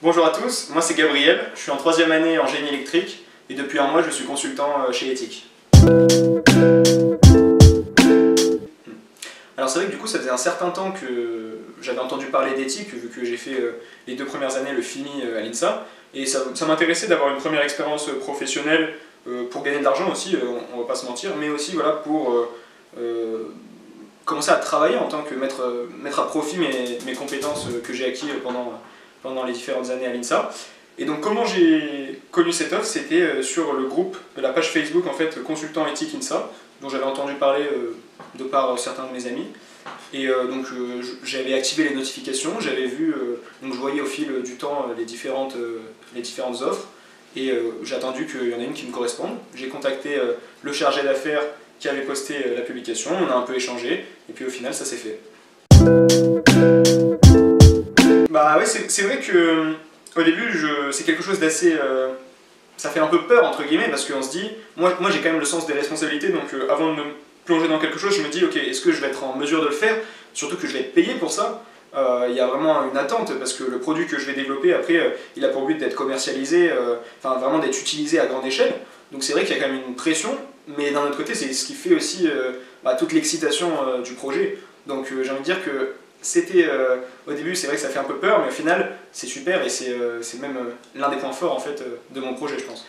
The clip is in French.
Bonjour à tous, moi c'est Gabriel, je suis en 3e année en génie électrique et depuis un mois je suis consultant chez Ethic. Alors c'est vrai que du coup ça faisait un certain temps que j'avais entendu parler d'Ethic vu que j'ai fait les 2 premières années le FIMI à l'INSA et ça m'intéressait d'avoir une première expérience professionnelle pour gagner de l'argent aussi, on va pas se mentir, mais aussi voilà, pour commencer à travailler en tant que mettre à profit mes compétences que j'ai acquises pendant les différentes années à l'INSA. Et donc comment j'ai connu cette offre, c'était sur le groupe de la page Facebook en fait consultant éthique INSA, dont j'avais entendu parler de par certains de mes amis. Et donc j'avais activé les notifications, j'avais vu, donc je voyais au fil du temps les différentes offres, et j'ai attendu qu'il y en ait une qui me corresponde. J'ai contacté le chargé d'affaires qui avait posté la publication, on a un peu échangé, et puis au final ça s'est fait. Bah ouais, c'est vrai que au début c'est quelque chose d'assez... ça fait un peu peur entre guillemets parce qu'on se dit, moi j'ai quand même le sens des responsabilités, donc avant de me plonger dans quelque chose, je me dis ok, est-ce que je vais être en mesure de le faire, surtout que je vais être payé pour ça. Il y a vraiment une attente parce que le produit que je vais développer après, il a pour but d'être commercialisé, enfin vraiment d'être utilisé à grande échelle. Donc c'est vrai qu'il y a quand même une pression, mais d'un autre côté c'est ce qui fait aussi toute l'excitation du projet. Donc j'ai envie de dire que c'était au début c'est vrai que ça fait un peu peur, mais au final c'est super et c'est même l'un des points forts en fait de mon projet je pense.